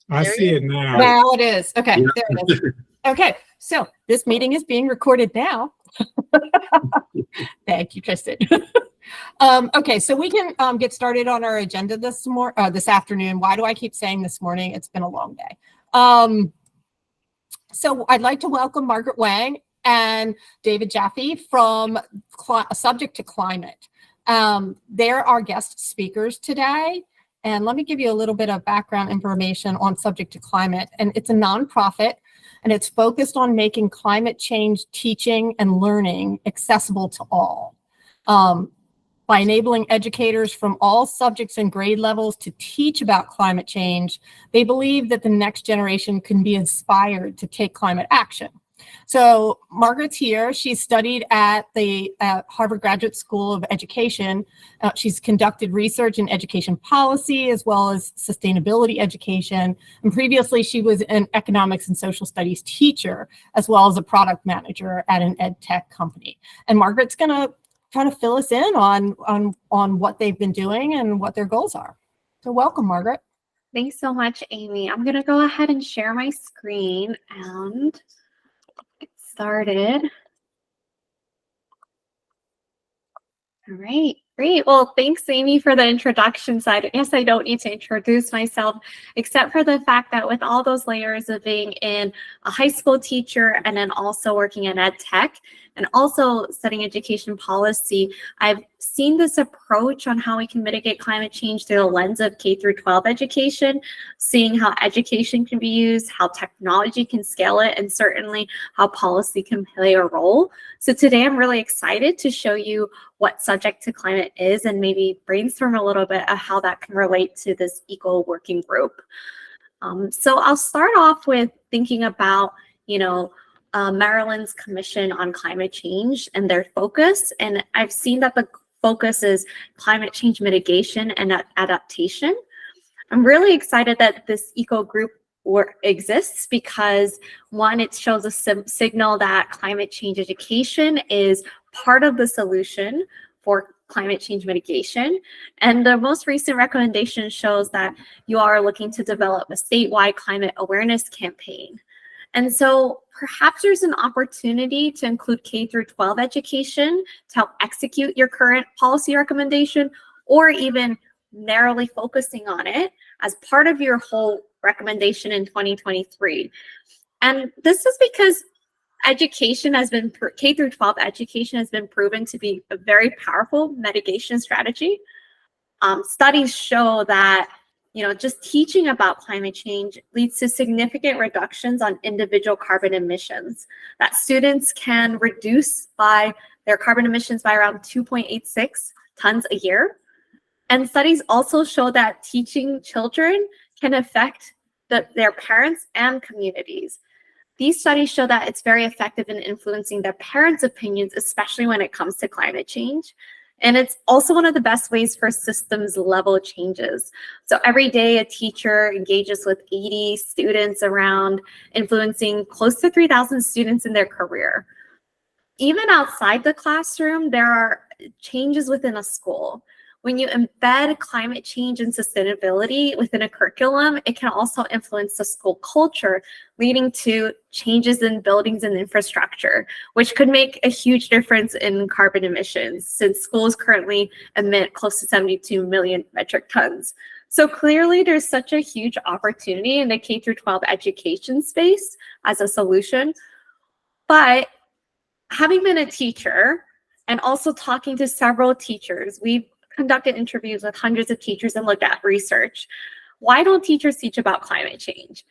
I see it now. Now it is. Okay, Yeah. there it is. Okay, so this meeting is being recorded now. Thank you, Tristan. Okay, so we can get started on our agenda this afternoon. Why do I keep saying this morning? It's been a long day. So I'd like to welcome Margaret Wang and David Jaffe from Subject to Climate. They're our guest speakers today. And let me give you a little bit of background information on Subject to Climate. And it's a nonprofit, and it's focused on making climate change teaching and learning accessible to all. By enabling educators from all subjects and grade levels to teach about climate change, they believe that the next generation can be inspired to take climate action. So Margaret's here. She studied at the Harvard Graduate School of Education. She's conducted research in education policy as well as sustainability education. And previously, she was an economics and social studies teacher, as well as a product manager at an ed tech company. And Margaret's going to kind of fill us in on what they've been doing and what their goals are. So welcome, Margaret. Thanks so much, Amy. I'm going to go ahead and share my screen and get started. All right, great. Well, thanks, Amy, for the introduction side. Yes, I don't need to introduce myself, except for the fact that with all those layers of being in a high school teacher and then also working in ed tech and also studying education policy, I've seen this approach on how we can mitigate climate change through the lens of K through 12 education, seeing how education can be used, how technology can scale it, and certainly how policy can play a role. So today I'm really excited to show you what Subject to Climate is and maybe brainstorm a little bit of how that can relate to this ECO working group. So I'll start off with thinking about, Maryland's Commission on Climate Change and their focus. And I've seen that the focus is climate change mitigation and adaptation. I'm really excited that this ECO group exists because, one, it shows a signal that climate change education is part of the solution for climate change mitigation. And the most recent recommendation shows that you are looking to develop a statewide climate awareness campaign. And so perhaps there's an opportunity to include K through 12 education to help execute your current policy recommendation, or even narrowly focusing on it as part of your whole recommendation in 2023. And this is because education has been, K through 12 education has been proven to be a very powerful mitigation strategy. Studies show that just teaching about climate change leads to significant reductions on individual carbon emissions, that students can reduce their carbon emissions by around 2.86 tons a year. And studies also show that teaching children can affect their parents and communities. These studies show that it's very effective in influencing their parents' opinions, especially when it comes to climate change. And it's also one of the best ways for systems level changes. So every day a teacher engages with 80 students around, influencing close to 3,000 students in their career. Even outside the classroom, there are changes within a school. When you embed climate change and sustainability within a curriculum, it can also influence the school culture, leading to changes in buildings and infrastructure, which could make a huge difference in carbon emissions, since schools currently emit close to 72 million metric tons. So clearly there's such a huge opportunity in the K through 12 education space as a solution. But having been a teacher and also talking to several teachers, we've conducted interviews with hundreds of teachers and looked at research. Why don't teachers teach about climate change?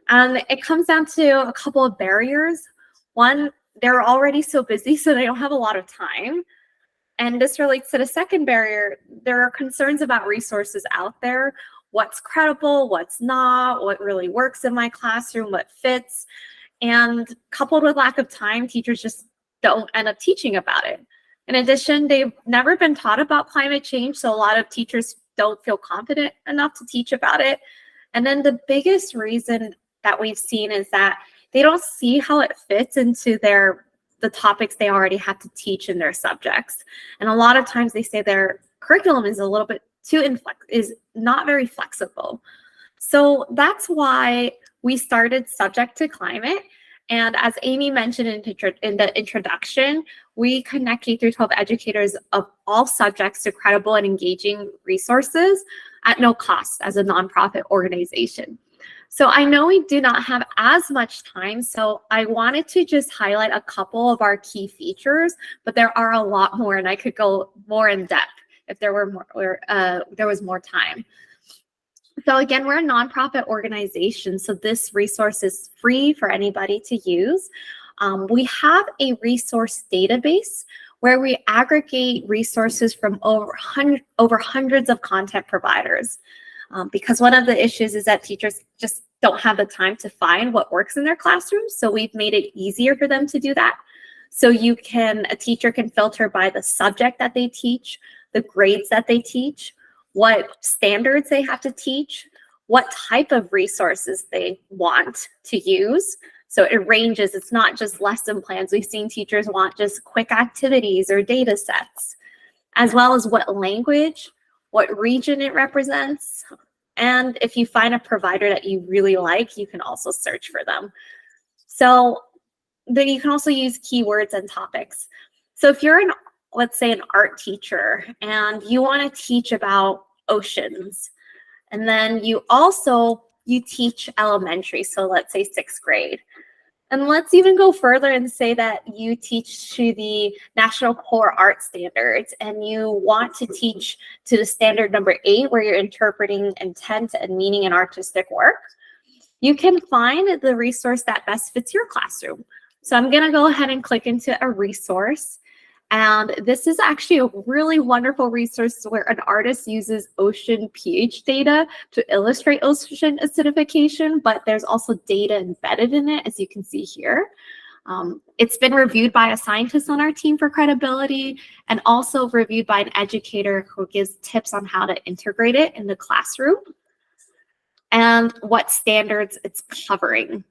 And it comes down to a couple of barriers. One, they're already so busy, so they don't have a lot of time. And this relates to the second barrier. There are concerns about resources out there. What's credible, what's not, what really works in my classroom, what fits. And coupled with lack of time, teachers just don't end up teaching about it. In addition, they've never been taught about climate change, so a lot of teachers don't feel confident enough to teach about it. And then the biggest reason that we've seen is that they don't see how it fits into the topics they already have to teach in their subjects. And a lot of times they say their curriculum is a little bit is not very flexible. So that's why we started Subject to Climate. And as Amy mentioned in the introduction, we connect K through 12 educators of all subjects to credible and engaging resources at no cost as a nonprofit organization. So I know we do not have as much time, so I wanted to just highlight a couple of our key features, but there are a lot more, and I could go more in depth if there was more time. So again, we're a nonprofit organization, so this resource is free for anybody to use. We have a resource database where we aggregate resources from over hundreds of content providers. Because one of the issues is that teachers just don't have the time to find what works in their classrooms. So we've made it easier for them to do that. So a teacher can filter by the subject that they teach, the grades that they teach, what standards they have to teach, what type of resources they want to use. So it ranges, it's not just lesson plans. We've seen teachers want just quick activities or data sets, as well as what language, what region it represents. And if you find a provider that you really like, you can also search for them. So then you can also use keywords and topics. So if you're let's say an art teacher and you want to teach about oceans, and then you teach elementary, so let's say 6th grade. And let's even go further and say that you teach to the National Core Art Standards and you want to teach to the standard number 8 where you're interpreting intent and meaning in artistic work. You can find the resource that best fits your classroom. So I'm going to go ahead and click into a resource. And this is actually a really wonderful resource where an artist uses ocean pH data to illustrate ocean acidification, but there's also data embedded in it, as you can see here. It's been reviewed by a scientist on our team for credibility and also reviewed by an educator who gives tips on how to integrate it in the classroom and what standards it's covering,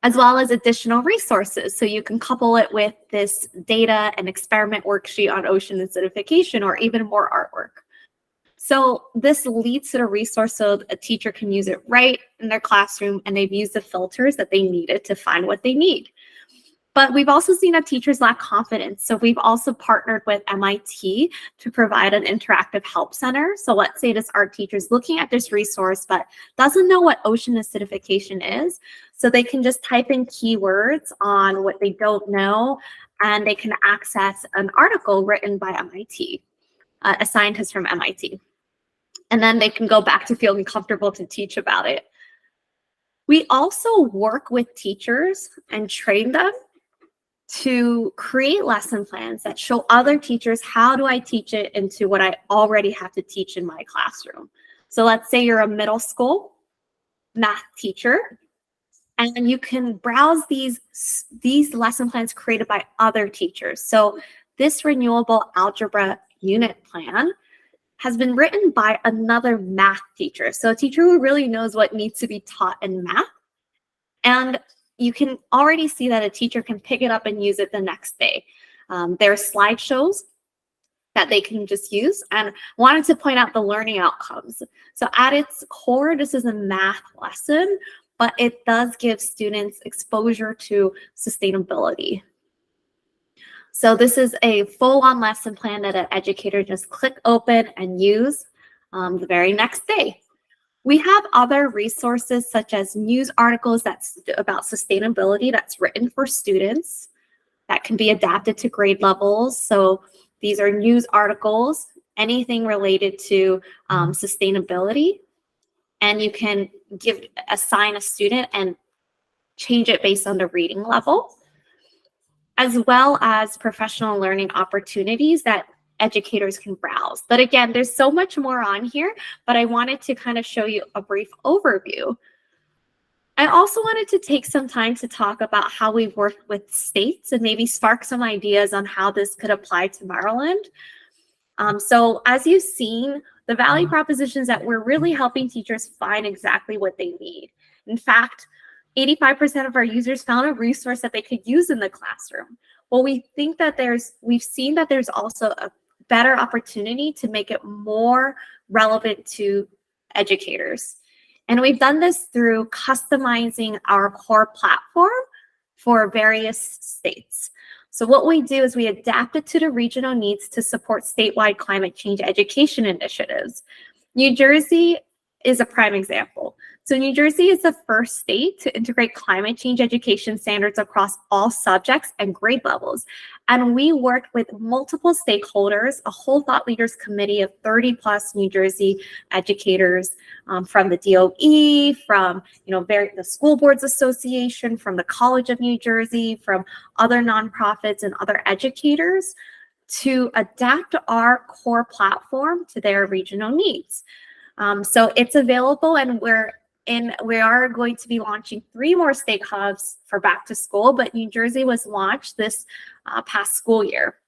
as well as additional resources. So you can couple it with this data and experiment worksheet on ocean acidification or even more artwork. So this leads to a resource so a teacher can use it right in their classroom and they've used the filters that they needed to find what they need. But we've also seen that teachers lack confidence. So we've also partnered with MIT to provide an interactive help center. So let's say this art teacher is looking at this resource, but doesn't know what ocean acidification is. So they can just type in keywords on what they don't know, and they can access an article written by MIT, a scientist from MIT. And then they can go back to feeling comfortable to teach about it. We also work with teachers and train them to create lesson plans that show other teachers how do I teach it into what I already have to teach in my classroom. So let's say you're a middle school math teacher and you can browse these lesson plans created by other teachers. So this renewable algebra unit plan has been written by another math teacher. So a teacher who really knows what needs to be taught in math. And you can already see that a teacher can pick it up and use it the next day. There are slideshows that they can just use. And wanted to point out the learning outcomes. So at its core, this is a math lesson, but it does give students exposure to sustainability. So this is a full-on lesson plan that an educator just click open and use the very next day. We have other resources such as news articles that's about sustainability that's written for students that can be adapted to grade levels. So these are news articles, anything related to sustainability. And you can assign a student and change it based on the reading level, as well as professional learning opportunities that educators can browse. But again, there's so much more on here, but I wanted to kind of show you a brief overview. I also wanted to take some time to talk about how we've worked with states and maybe spark some ideas on how this could apply to Maryland. So as you've seen, the value proposition is that we're really helping teachers find exactly what they need. In fact, 85% of our users found a resource that they could use in the classroom. Well, we've seen that there's also a better opportunity to make it more relevant to educators. And we've done this through customizing our core platform for various states. So what we do is we adapt it to the regional needs to support statewide climate change education initiatives. New Jersey is a prime example. So New Jersey is the first state to integrate climate change education standards across all subjects and grade levels. And we worked with multiple stakeholders, a whole thought leaders committee of 30 plus New Jersey educators, from the DOE, from the School Boards Association, from the College of New Jersey, from other nonprofits and other educators to adapt our core platform to their regional needs. So it's available, and we are going to be launching 3 more state hubs for back to school, but New Jersey was launched this past school year.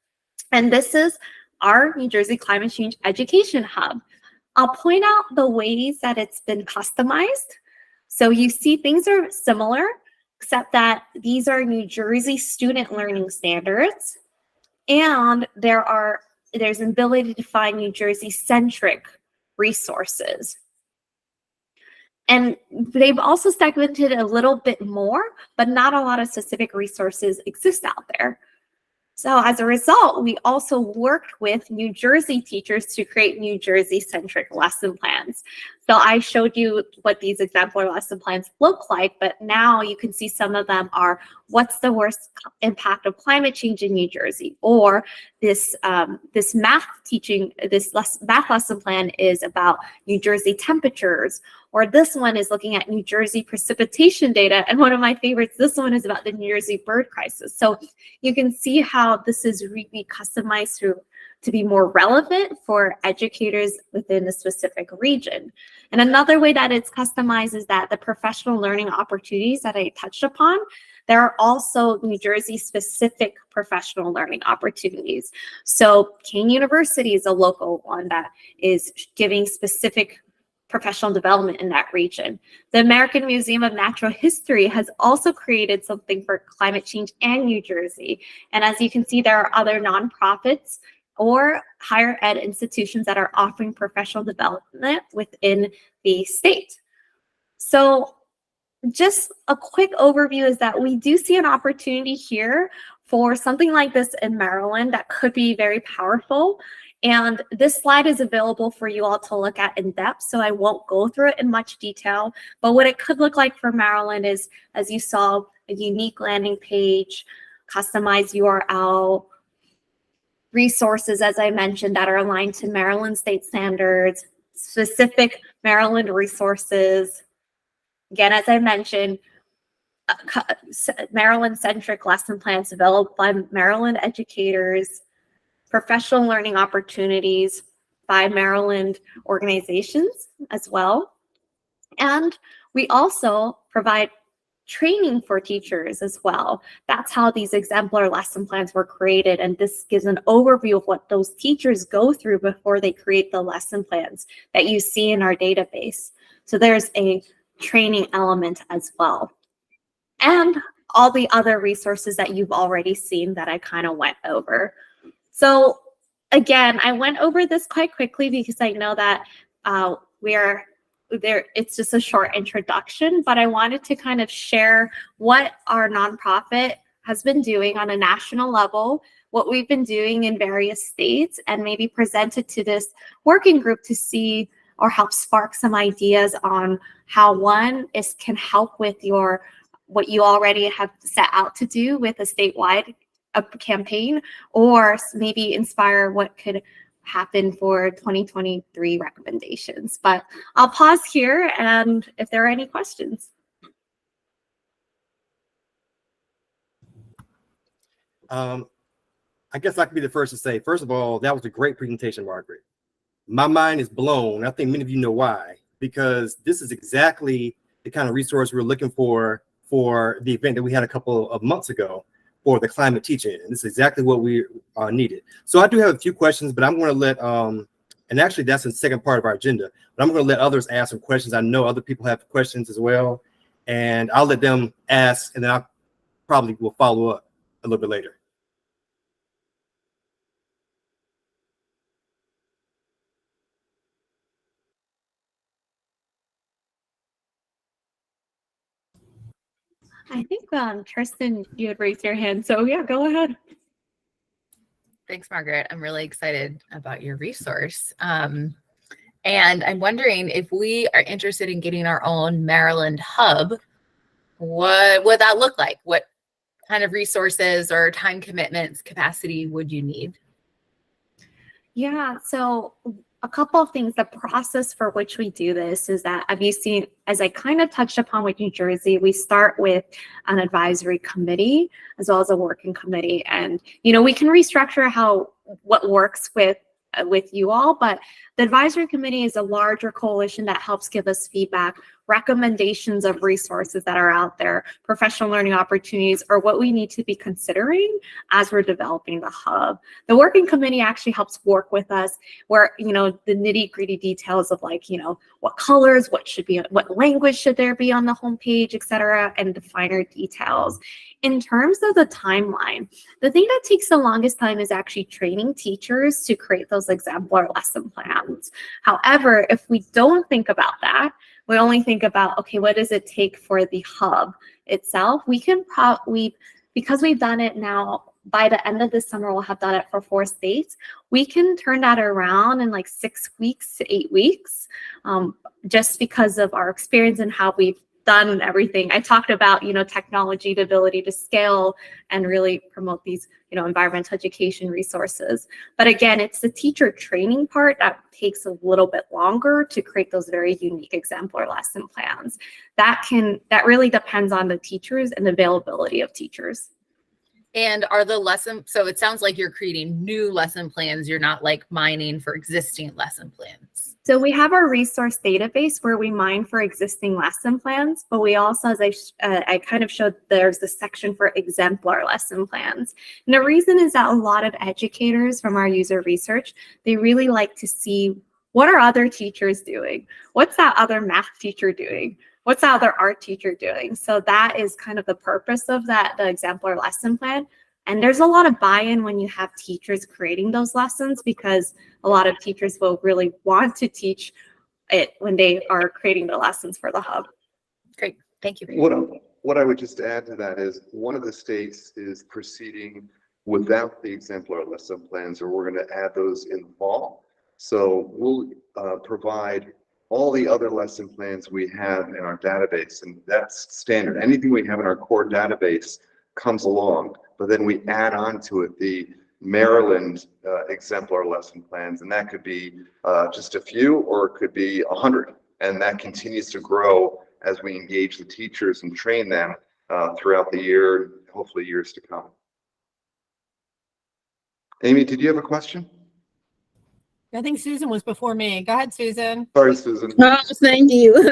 And this is our New Jersey Climate Change Education Hub. I'll point out the ways that it's been customized. So you see things are similar, except that these are New Jersey student learning standards, and there's an ability to find New Jersey-centric resources. And they've also segmented a little bit more, but not a lot of specific resources exist out there. So as a result, we also worked with New Jersey teachers to create New Jersey-centric lesson plans. So I showed you what these exemplar lesson plans look like, but now you can see some of them are, what's the worst impact of climate change in New Jersey? Or this math lesson plan is about New Jersey temperatures. Or this one is looking at New Jersey precipitation data. And one of my favorites, this one is about the New Jersey bird crisis. So you can see how this is really customized to be more relevant for educators within a specific region. And another way that it's customized is that the professional learning opportunities that I touched upon, there are also New Jersey specific professional learning opportunities. So Kean University is a local one that is giving specific professional development in that region. The American Museum of Natural History has also created something for climate change and New Jersey. And as you can see, there are other nonprofits or higher ed institutions that are offering professional development within the state. So just a quick overview is that we do see an opportunity here for something like this in Maryland that could be very powerful. And this slide is available for you all to look at in depth, so I won't go through it in much detail. But what it could look like for Maryland is, as you saw, a unique landing page, customized URL, resources, as I mentioned, that are aligned to Maryland state standards, specific Maryland resources. Again, as I mentioned, Maryland-centric lesson plans developed by Maryland educators, professional learning opportunities by Maryland organizations as well. And we also provide training for teachers as well. That's how these exemplar lesson plans were created. And this gives an overview of what those teachers go through before they create the lesson plans that you see in our database. So there's a training element as well. And all the other resources that you've already seen that I kind of went over. So again, I went over this quite quickly because I know that it's just a short introduction, but I wanted to kind of share what our nonprofit has been doing on a national level, what we've been doing in various states, and maybe present it to this working group to see or help spark some ideas on how can help with what you already have set out to do with a statewide campaign, or maybe inspire what could happen for 2023 recommendations. But I'll pause here, and if there are any questions. I guess I could be the first to say, first of all, that was a great presentation, Margaret. My mind is blown. I think many of you know why, because this is exactly the kind of resource we're looking for the event that we had a couple of months ago for the climate teaching. And this is exactly what we needed. So I do have a few questions, but I'm going to let, and actually that's the second part of our agenda, but I'm going to let others ask some questions. I know other people have questions as well, and I'll let them ask, and then I probably will follow up a little bit later. I think Tristan, you had raised your hand, so yeah, go ahead. Thanks, Margaret. I'm really excited about your resource. And I'm wondering if we are interested in getting our own Maryland hub, what would that look like? What kind of resources or time commitments, capacity would you need? Yeah, so a couple of things. The process for which we do this is that, have you seen, as I kind of touched upon with New Jersey, we start with an advisory committee as well as a working committee. And, you know, we can restructure what works with you all, but the advisory committee is a larger coalition that helps give us feedback, recommendations of resources that are out there, professional learning opportunities, or what we need to be considering as we're developing the hub. The working committee actually helps work with us where, you know, the nitty-gritty details of, like, you know, what colors, what language should there be on the homepage, et cetera, and the finer details. In terms of the timeline, the thing that takes the longest time is actually training teachers to create those exemplar lesson plans. However, if we don't think about that, we only think about, okay, what does it take for the hub itself? We can probably, because we've done it now, by the end of this summer, we'll have done it for 4 states. We can turn that around in like 6 weeks to 8 weeks, just because of our experience and how we've done everything. I talked about, you know, technology, the ability to scale and really promote these, you know, environmental education resources. But again, it's the teacher training part that takes a little bit longer to create those very unique exemplar lesson plans. That really depends on the teachers and the availability of teachers. And are the so it sounds like you're creating new lesson plans. You're not like mining for existing lesson plans. So we have our resource database where we mine for existing lesson plans, but we also, as I kind of showed, there's the section for exemplar lesson plans. And the reason is that a lot of educators from our user research, they really like to see, what are other teachers doing? What's that other math teacher doing? What's the other art teacher doing? So that is kind of the purpose of the exemplar lesson plan. And there's a lot of buy-in when you have teachers creating those lessons, because a lot of teachers will really want to teach it when they are creating the lessons for the hub. Great, thank you. What I would just add to that is one of the states is proceeding without the exemplar lesson plans, or we're going to add those in the fall. So we'll provide all the other lesson plans we have in our database, and that's standard. Anything we have in our core database comes along, but then we add on to it the Maryland exemplar lesson plans, and that could be just a few, or it could be 100, and that continues to grow as we engage the teachers and train them throughout the year, hopefully years to come. Amy, did you have a question? I think Susan was before me. Go ahead, Susan. Sorry, Susan. Oh, thank you.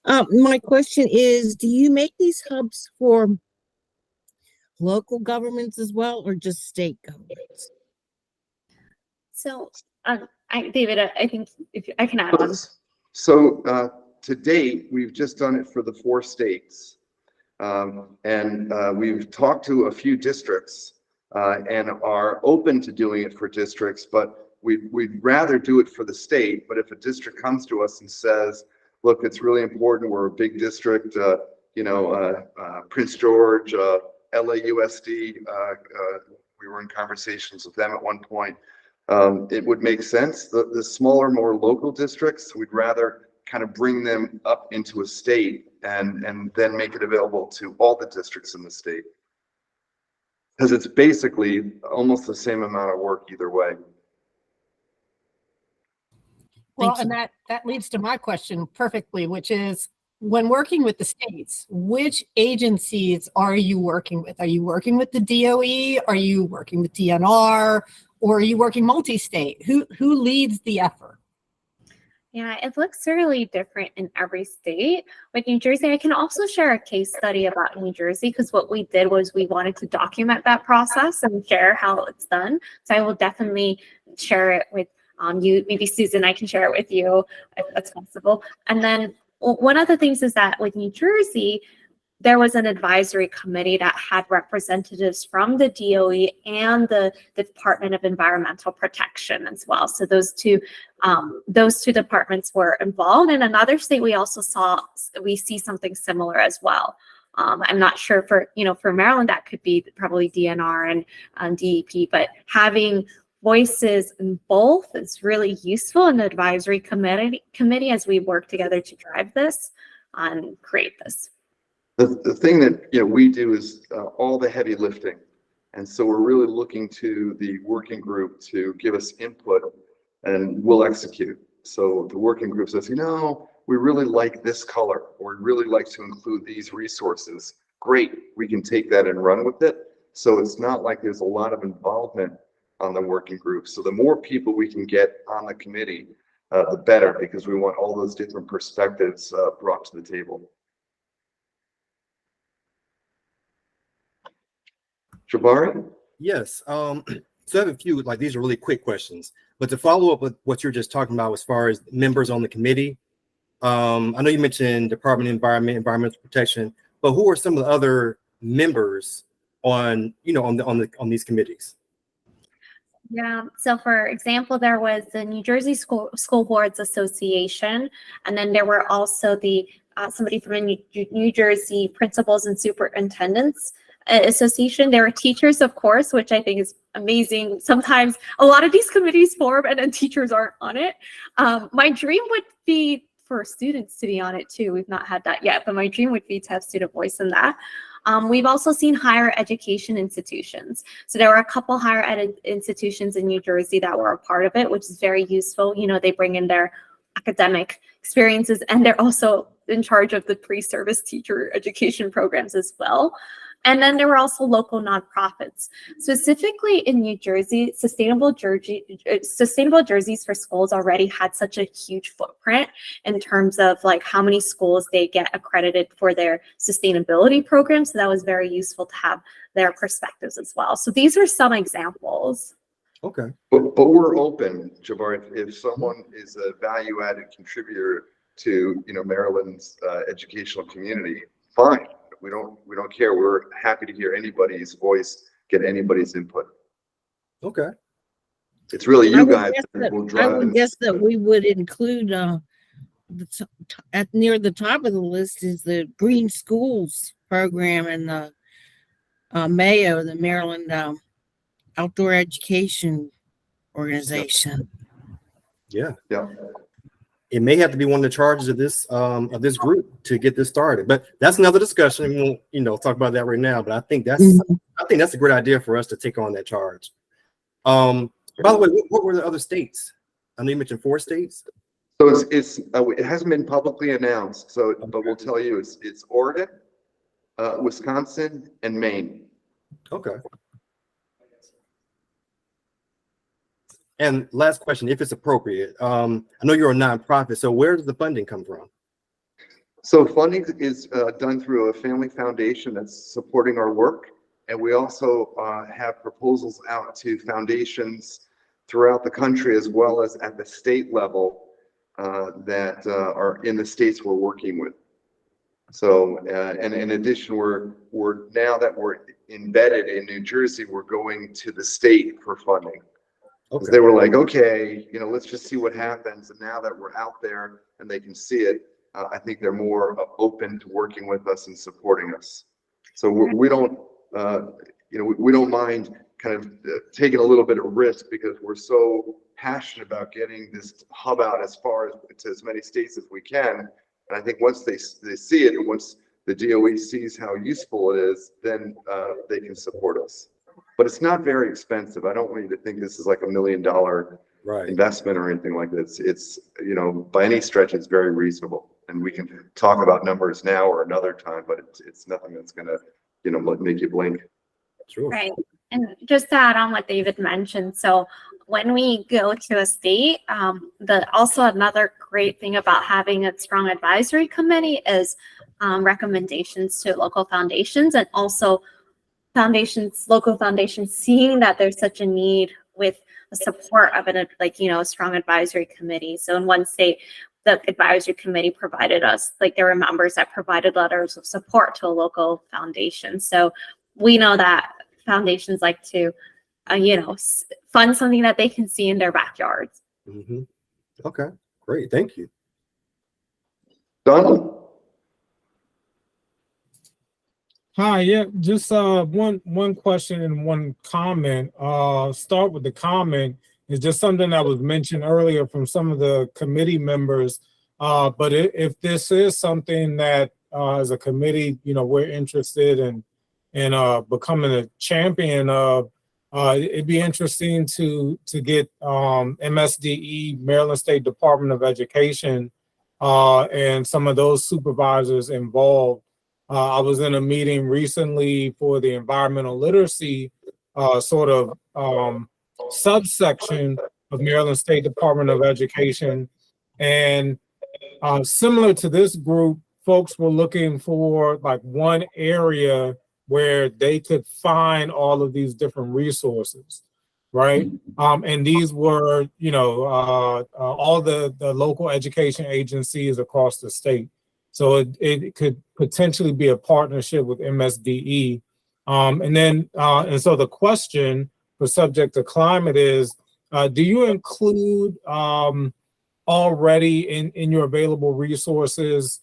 My question is, do you make these hubs for local governments as well, or just state governments? So, David, I think if I can add on. So to date, we've just done it for the 4 states. And we've talked to a few districts and are open to doing it for districts, but we'd rather do it for the state. But if a district comes to us and says, look, it's really important, we're a big district, Prince George, LAUSD, we were in conversations with them at one point. It would make sense. The smaller, more local districts, we'd rather kind of bring them up into a state and then make it available to all the districts in the state. Because it's basically almost the same amount of work either way. Well, and that leads to my question perfectly, which is, when working with the states, which agencies are you working with? Are you working with the DOE? Are you working with DNR? Or are you working multi-state? Who leads the effort? Yeah, it looks really different in every state. With New Jersey, I can also share a case study about New Jersey, because what we did was we wanted to document that process and share how it's done. So I will definitely share it with you. Maybe Susan, I can share it with you if that's possible. And then one of the things is that with New Jersey, there was an advisory committee that had representatives from the DOE and the Department of Environmental Protection as well. So those two departments were involved. In another state, we see something similar as well. I'm not sure for, for Maryland, that could be probably DNR and DEP, but having voices in both is really useful in the advisory committee as we work together to drive this and create this. The thing that, we do is all the heavy lifting. And so we're really looking to the working group to give us input and we'll execute. So the working group says, we really like this color, or we really like to include these resources. Great, we can take that and run with it. So it's not like there's a lot of involvement on the working group. So the more people we can get on the committee, the better, because we want all those different perspectives brought to the table. Jabari? Yes. So I have a few, like, these are really quick questions, but to follow up with what you're just talking about as far as members on the committee, I know you mentioned Department of Environment, Environmental Protection, but who are some of the other members on these committees? Yeah. So for example, there was the New Jersey School Boards Association, and then there were also the somebody from the New Jersey Principals and Superintendents Association. There were teachers, of course, which I think is amazing. Sometimes a lot of these committees form and then teachers aren't on it. My dream would be for students to be on it too. We've not had that yet, but my dream would be to have student voice in that. We've also seen higher education institutions. So there were a couple higher ed institutions in New Jersey that were a part of it, which is very useful. They bring in their academic experiences, and they're also in charge of the pre-service teacher education programs as well. And then there were also local nonprofits. Specifically in New Jersey, Sustainable Jerseys for Schools already had such a huge footprint in terms of like how many schools they get accredited for their sustainability program. So that was very useful to have their perspectives as well. So these are some examples. Okay. But we're open, Jabari, if someone is a value-added contributor to, Maryland's educational community, fine. We don't care. We're happy to hear anybody's voice, get anybody's input. Okay. It's really you guys that will drive. I would guess that we would include near the top of the list is the Green Schools program and the MAO, the Maryland Outdoor Education Organization. Yeah. Yeah. It may have to be one of the charges of this group to get this started, but that's another discussion. We won't, talk about that right now. But I think that's a great idea for us to take on that charge. By the way, what were the other states? I know you mentioned 4 states. So it hasn't been publicly announced. So, but we'll tell you, it's Oregon, Wisconsin, and Maine. Okay. And last question, if it's appropriate, I know you're a nonprofit, so where does the funding come from? So funding is done through a family foundation that's supporting our work. And we also have proposals out to foundations throughout the country, as well as at the state level that are in the states we're working with. So, and in addition, we're now that we're embedded in New Jersey, we're going to the state for funding. Okay. They were like, okay, let's just see what happens. And now that we're out there and they can see it, I think they're more open to working with us and supporting us. So we don't, we don't mind kind of taking a little bit of risk, because we're so passionate about getting this hub out as far as to as many states as we can. And I think once they see it, and once the DOE sees how useful it is, then they can support us. But it's not very expensive. I don't want you to think this is like $1 million Right. investment or anything like this. It's by any stretch, it's very reasonable. And we can talk about numbers now or another time, but it's nothing that's gonna, make you blink. Sure. Right. And just to add on what David mentioned, so when we go to a state, also another great thing about having a strong advisory committee is recommendations to local foundations, and also local foundations seeing that there's such a need with the support of a strong advisory committee. So in one state, the advisory committee provided us, there were members that provided letters of support to a local foundation. So we know that foundations like to, fund something that they can see in their backyards. Mm-hmm. Okay, great. Thank you. Donald? Hi, yeah, just one question and one comment. Start with the comment. It's just something that was mentioned earlier from some of the committee members. But if this is something that as a committee, we're interested in becoming a champion of, it'd be interesting to get MSDE, Maryland State Department of Education, and some of those supervisors involved. I was in a meeting recently for the environmental literacy subsection of Maryland State Department of Education. And similar to this group, folks were looking for like one area where they could find all of these different resources, right? And these were, all the local education agencies across the state. So it could potentially be a partnership with MSDE. And so the question for subject to climate is, do you include already in your available resources,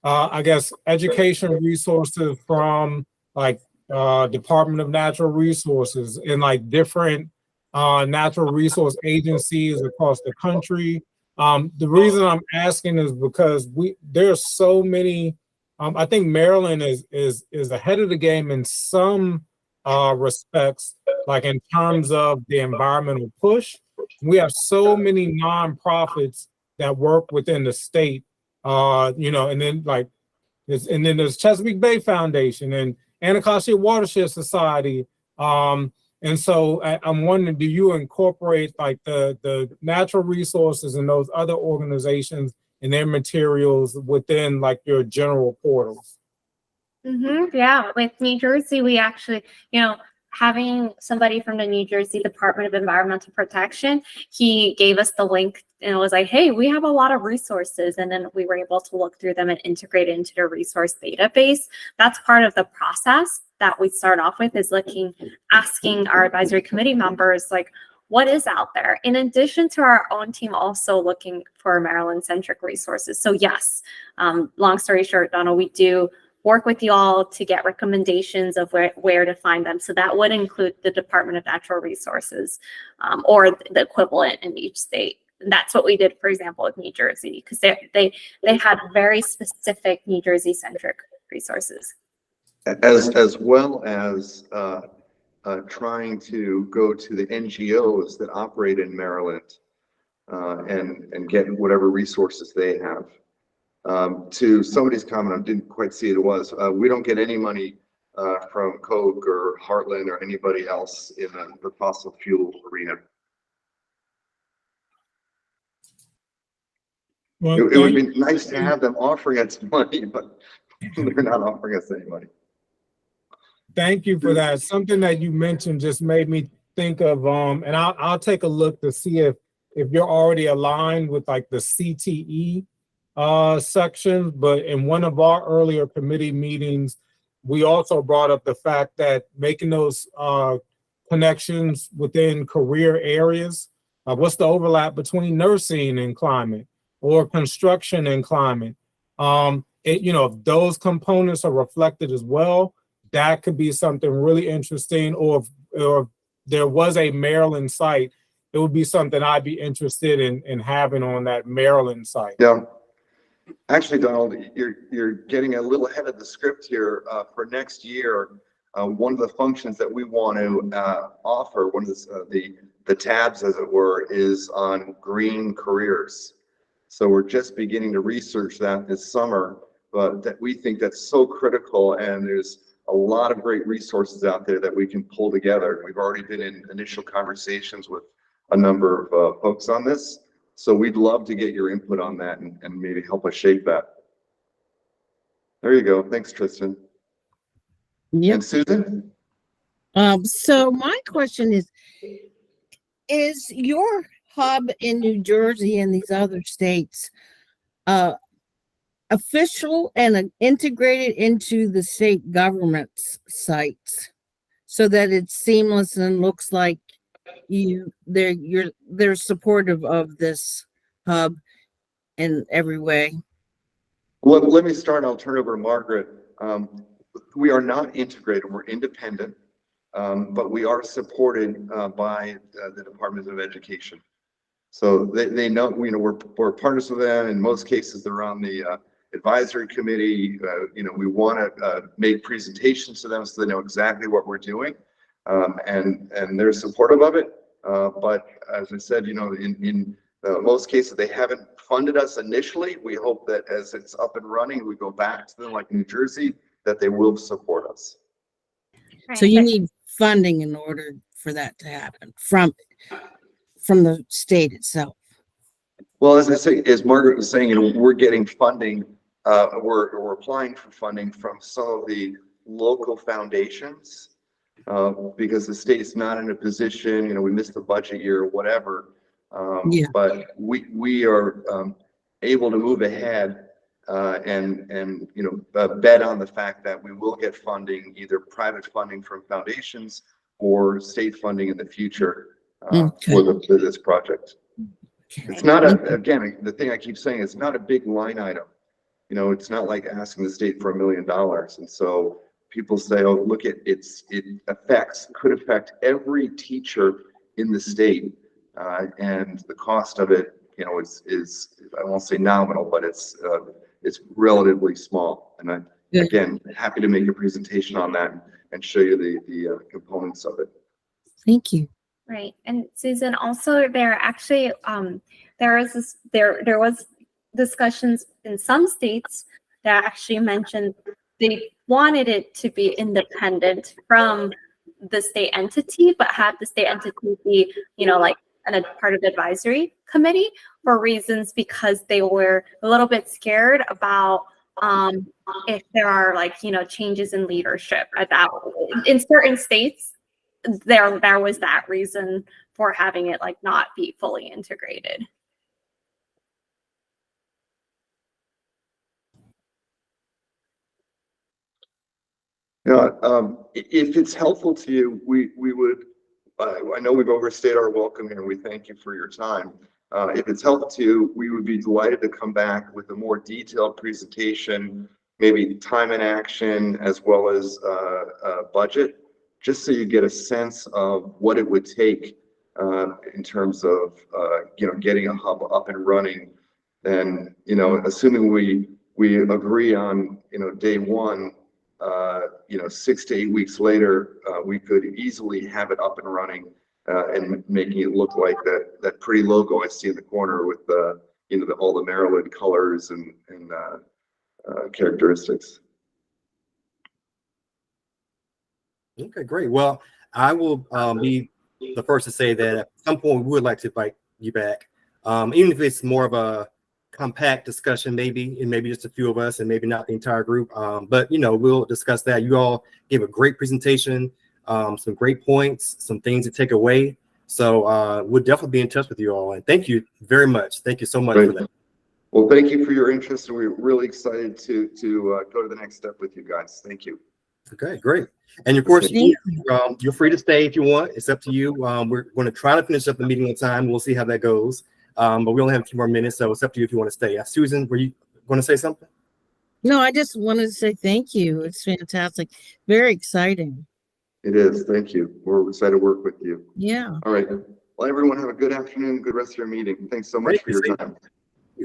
I guess, education resources from like Department of Natural Resources and like different natural resource agencies across the country? The reason I'm asking is because there's so many. I think Maryland is ahead of the game in some respects, like in terms of the environmental push. We have so many nonprofits that work within the state, and then there's Chesapeake Bay Foundation and Anacostia Watershed Society. And so I'm wondering, do you incorporate like the natural resources and those other organizations and their materials within like your general portals? Yeah, with New Jersey, we actually, having somebody from the New Jersey Department of Environmental Protection, he gave us the link and it was like, hey, we have a lot of resources. And then we were able to look through them and integrate into the resource database. That's part of the process that we start off with, is asking our advisory committee members, like, what is out there? In addition to our own team also looking for Maryland-centric resources. So yes, long story short, Donna, we do work with you all to get recommendations of where to find them. So that would include the Department of Natural Resources or the equivalent in each state. And that's what we did, for example, with New Jersey, because they had very specific New Jersey-centric resources. As well as trying to go to the NGOs that operate in Maryland and get whatever resources they have. To somebody's comment, I didn't quite see it was, we don't get any money from Koch or Heartland or anybody else in the fossil fuel arena. Well, It would be nice to have them offering us money, but they're not offering us any money. Thank you for that. Something that you mentioned just made me think of, and I'll take a look to see if you're already aligned with like the CTE section. But in one of our earlier committee meetings, we also brought up the fact that making those connections within career areas, what's the overlap between nursing and climate or construction and climate? If those components are reflected as well, that could be something really interesting. Or if there was a Maryland site, it would be something I'd be interested in having on that Maryland site. Yeah. Actually, Donald, you're getting a little ahead of the script here. For next year, one of the functions that we want to offer, one of the tabs, as it were, is on green careers. So we're just beginning to research that this summer, but that we think that's so critical, and there's a lot of great resources out there that we can pull together. We've already been in initial conversations with a number of folks on this. So we'd love to get your input on that and maybe help us shape that. There you go. Thanks, Tristan. Yep. And Susan? So my question is your hub in New Jersey and these other states official and integrated into the state government's sites so that it's seamless and looks like they're supportive of this hub in every way? Well, let me start. I'll turn over to Margaret. we are not integrated, we're independent, but we are supported by the Department of Education. So they know, we're partners with them. In most cases, they're on the advisory committee. We want to make presentations to them so they know exactly what we're doing, and they're supportive of it. But as I said, in most cases, they haven't funded us initially. We hope that as it's up and running, we go back to them like New Jersey, that they will support us. So you need funding in order for that to happen from the state itself. Well, as I say, as Margaret was saying, we're getting funding. We're applying for funding from some of the local foundations because the state is not in a position. We missed the budget year or whatever. Yeah. But we are able to move ahead and bet on the fact that we will get funding, either private funding from foundations or state funding in the future for this project. It's not again, the thing I keep saying, it's not a big line item. It's not like asking the state for $1 million. And so people say, oh, look, it could affect every teacher in the state. And the cost of it, is I won't say nominal, but it's relatively small. And again, happy to make a presentation on that and show you the components of it. Thank you. Right. And Susan, also there actually there was discussions in some states that actually mentioned they wanted it to be independent from the state entity, but have the state entity be, like a part of the advisory committee for reasons because they were a little bit scared about if there are changes in leadership in certain states. There was that reason for having it not be fully integrated. If it's helpful to you, we would, I know we've overstayed our welcome here. We thank you for your time. If it's helpful to you, we would be delighted to come back with a more detailed presentation, maybe time and action, as well as budget, just so you get a sense of what it would take in terms of getting a hub up and running. And assuming we agree on day one, 6 to 8 weeks later, we could easily have it up and running and making it look like that pretty logo I see in the corner with all the Maryland colors and characteristics. Okay, great. Well, I will be the first to say that at some point we would like to invite you back, even if it's more of a compact discussion, maybe, and maybe just a few of us and maybe not the entire group. But we'll discuss that. You all gave a great presentation, some great points, some things to take away. So we'll definitely be in touch with you all. And thank you very much. Thank you so much for that. Well, thank you for your interest. And we're really excited to go to the next step with you guys. Thank you. Okay, great. And of course, you're free to stay if you want. It's up to you. We're going to try to finish up the meeting on time. We'll see how that goes. But we only have a few more minutes, so it's up to you if you want to stay. Susan, were you going to say something? No, I just wanted to say thank you. It's fantastic. Very exciting. It is. Thank you. We're excited to work with you. Yeah. All right. Well, everyone have a good afternoon, good rest of your meeting. Thanks so much for your time.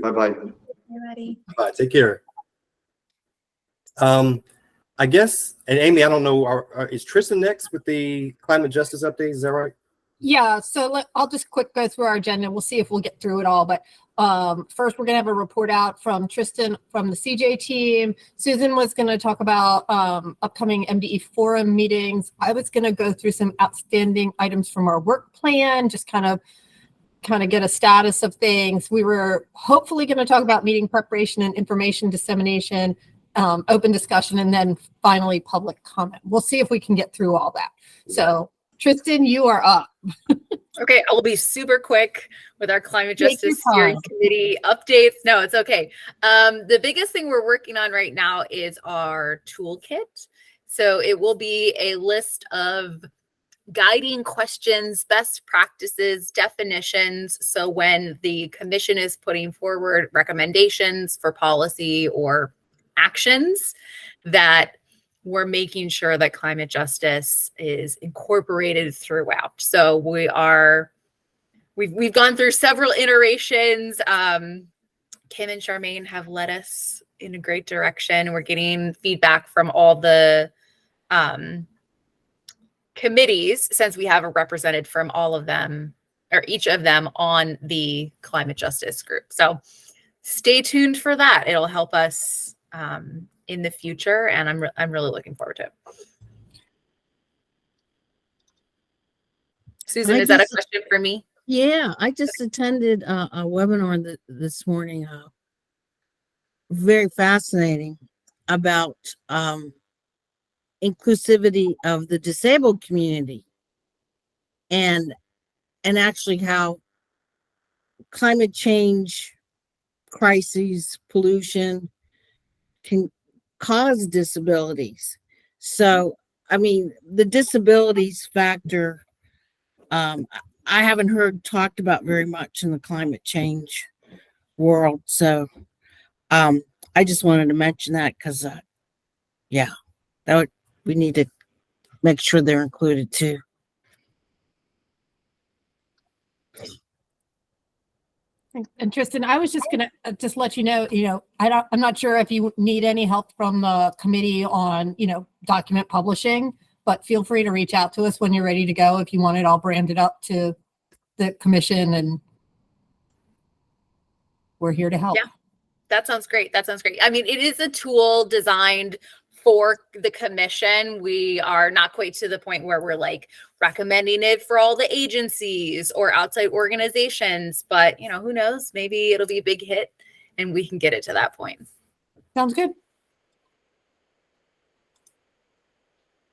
Bye-bye. Bye. Take care. I guess, and Amy, I don't know, is Tristan next with the climate justice update? Is that right? Yeah, so I'll just quick go through our agenda. We'll see if we'll get through it all. But first, we're going to have a report out from Tristan from the CJ team. Susan was going to talk about upcoming MDE forum meetings. I was going to go through some outstanding items from our work plan, just kind of get a status of things. We were hopefully going to talk about meeting preparation and information dissemination, open discussion, and then finally public comment. We'll see if we can get through all that. So Tristan, you are up. Okay, I will be super quick with our climate justice steering committee updates. No, it's okay. The biggest thing we're working on right now is our toolkit. So it will be a list of guiding questions, best practices, definitions. So when the commission is putting forward recommendations for policy or actions, that we're making sure that climate justice is incorporated throughout. So we've gone through several iterations. Kim and Charmaine have led us in a great direction. We're getting feedback from all the committees, since we have a representative from all of them, or each of them, on the climate justice group. So stay tuned for that. It'll help us in the future, and I'm really looking forward to it. Susan, is that a question for me? Yeah, I just attended a webinar this morning, very fascinating, about inclusivity of the disabled community, and actually how climate change, crises, pollution can cause disabilities. So, I mean, the disabilities factor, I haven't heard talked about very much in the climate change world. So, I just wanted to mention that because, we need to make sure they're included too. And Tristan, I was just gonna just let you know, I'm not sure if you need any help from the committee on, document publishing, but feel free to reach out to us when you're ready to go if you want it all branded up to the commission, and we're here to help. Yeah. That sounds great. I mean, it is a tool designed for the commission. We are not quite to the point where we're like recommending it for all the agencies or outside organizations, but who knows? Maybe it'll be a big hit and we can get it to that point. Sounds good.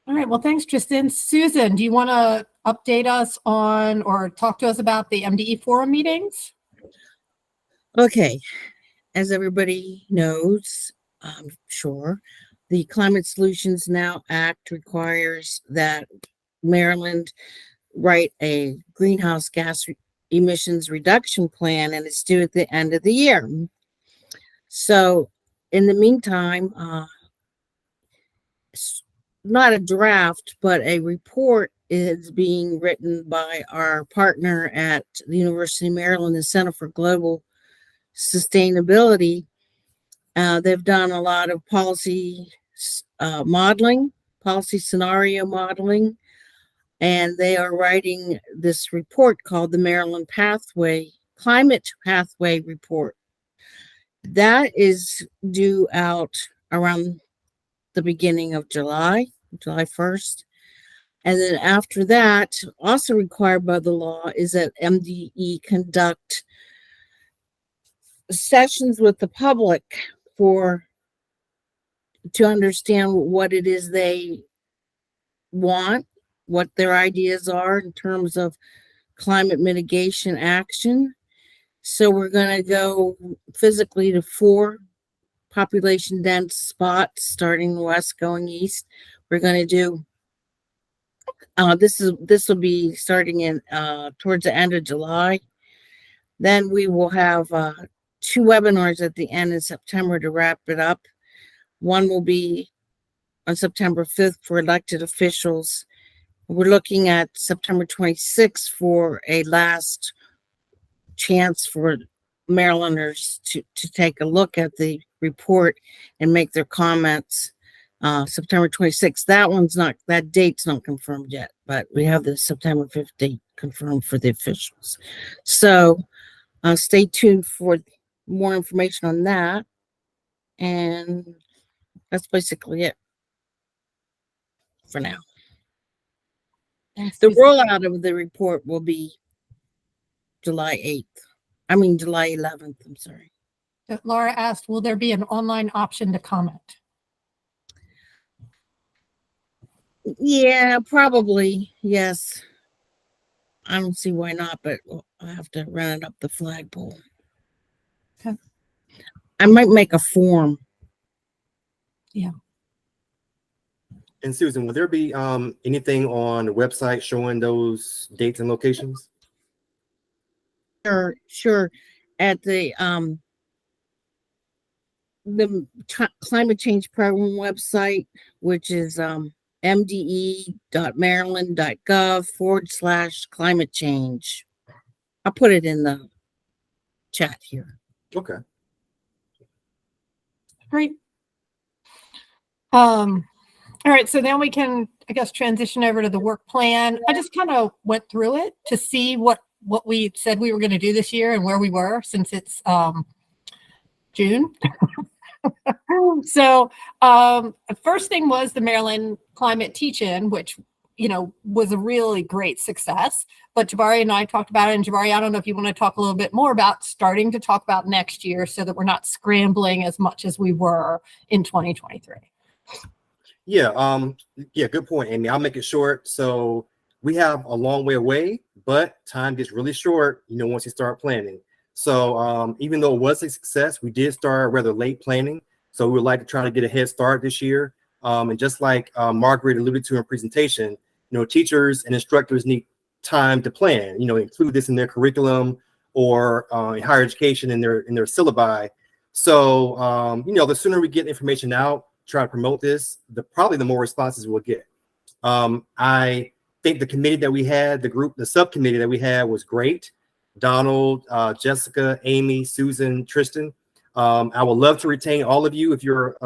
All right. Well, thanks, Tristan. Susan, do you want to update us on or talk to us about the MDE forum meetings? Okay. As everybody knows, I'm sure, the Climate Solutions Now Act requires that Maryland write a greenhouse gas emissions reduction plan, and it's due at the end of the year. So in the meantime, not a draft, but a report is being written by our partner at the University of Maryland, the Center for Global Sustainability. They've done a lot of policy modeling, policy scenario modeling, and they are writing this report called the Maryland Climate Pathway Report. That is due out around the beginning of July 1st. And then after that, also required by the law, is that MDE conduct sessions with the public to understand what it is they want, what their ideas are in terms of climate mitigation action. So we're going to go physically to 4 population dense spots, starting west going east. We're going to do this will be starting in towards the end of July. Then we will have 2 webinars at the end of September to wrap it up. One will be on September 5th for elected officials. We're looking at September 26th for a last chance for Marylanders to take a look at the report and make their comments. September 26th. That date's not confirmed yet, but we have the September 5th date confirmed for the officials. So stay tuned for more information on that. And that's basically it for now. Thanks, The Susan. rollout of the report will be July 11th. I'm sorry. Laura asked, will there be an online option to comment? Yeah, probably. Yes. I don't see why not, but I have to run it up the flagpole. Okay. I might make a form. And Susan, will there be anything on the website showing those dates and locations? Sure. At the the climate change program website, which is mde.maryland.gov/climate change. I'll put it in the chat here. Okay. Great. All right, so now we can, I guess, transition over to the work plan. I just kind of went through it to see what we said we were going to do this year and where we were since it's June. So the first thing was the Maryland Climate Teach-In, which, you know, was a really great success. But Jabari and I talked about it. And Jabari, I don't know if you want to talk a little bit more about starting to talk about next year so that we're not scrambling as much as we were in 2023. Yeah, good point, Amy. I'll make it short. So we have a long way away, but time gets really short, you know, once you start planning. So even though it was a success, we did start rather late planning. So we would like to try to get a head start this year. And just like Margaret alluded to in her presentation, you know, teachers and instructors need time to plan, you know, include this in their curriculum or in higher education in their syllabi. So, you know, the sooner we get information out, try to promote this, probably the more responses we'll get. I think the committee that we had, the subcommittee that we had was great. Donald, Jessica, Amy, Susan, Tristan. I would love to retain all of you if you're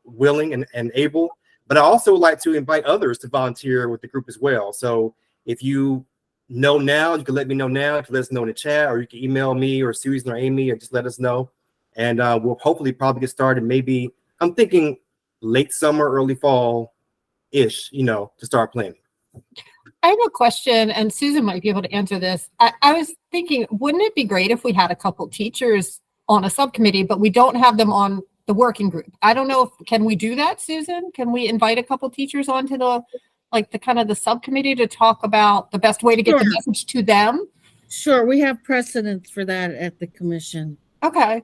willing and able, but I also would like to invite others to volunteer with the group as well. So if you know now, you can let me know now. You can let us know in the chat, or you can email me or Susan or Amy, or just let us know. And we'll hopefully probably get started. Maybe I'm thinking late summer, early fall-ish, you know, to start planning. I have a question, and Susan might be able to answer this. I was thinking, wouldn't it be great if we had a couple teachers on a subcommittee, but we don't have them on the working group? I don't know can we do that, Susan? Can we invite a couple teachers onto the kind of the subcommittee to talk about the best way to get the message to them? Sure, we have precedents for that at the commission. Okay.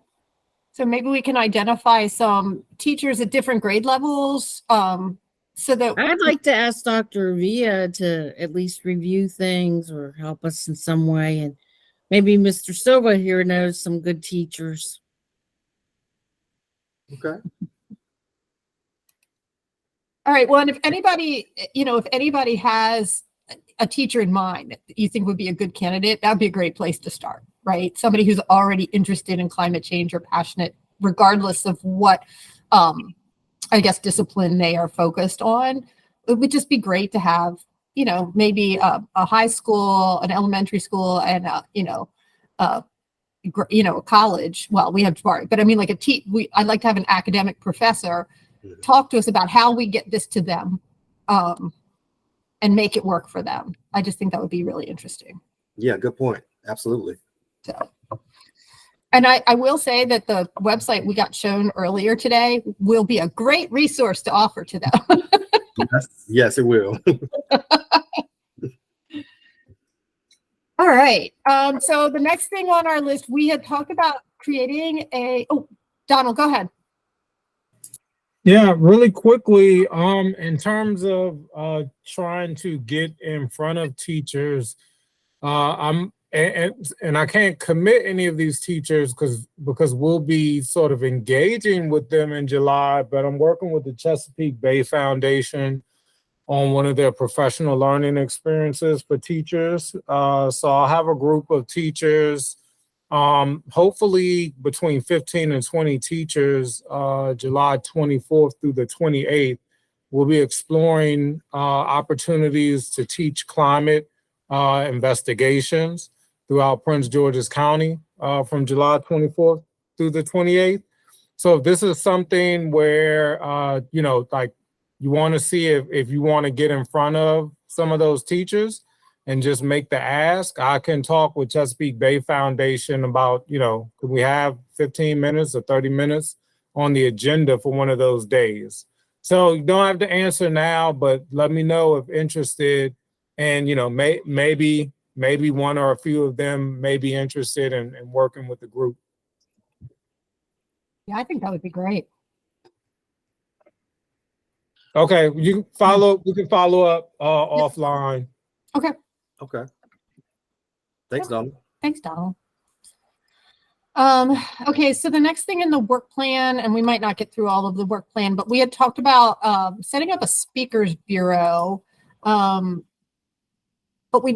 So maybe we can identify some teachers at different grade levels, so that I'd like to ask Dr. Villa to at least review things or help us in some way. And maybe Mr. Silva here knows some good teachers. Okay. All right. Well, and if anybody has a teacher in mind that you think would be a good candidate, that'd be a great place to start, right? Somebody who's already interested in climate change or passionate, regardless of what, I guess, discipline they are focused on. It would just be great to have, you know, maybe a high school, an elementary school, and a college. Well, we have Jabari, but I mean, like I'd like to have an academic professor talk to us about how we get this to them, and make it work for them. I just think that would be really interesting. Yeah, good point. Absolutely. So, and I will say that the website we got shown earlier today will be a great resource to offer to them. Yes, it will. All right. So the next thing on our list, we had talked about creating Donald, go ahead. Yeah, really quickly, in terms of trying to get in front of teachers, and I can't commit any of these teachers because we'll be sort of engaging with them in July, but I'm working with the Chesapeake Bay Foundation on one of their professional learning experiences for teachers. So I'll have a group of teachers, hopefully between 15 and 20 teachers, July 24th through the 28th. We'll be exploring opportunities to teach climate investigations throughout Prince George's County from July 24th through the 28th. So if this is something where, you want to see if you want to get in front of some of those teachers and just make the ask, I can talk with Chesapeake Bay Foundation about, could we have 15 minutes or 30 minutes on the agenda for one of those days? So you don't have to answer now, but let me know if interested. And, maybe one or a few of them may be interested in working with the group. Yeah, I think that would be great. Okay, we can follow up offline. Okay. Okay. Thanks, Donald. Thanks, Donald. Okay, so the next thing in the work plan, and we might not get through all of the work plan, but we had talked about setting up a speakers bureau. But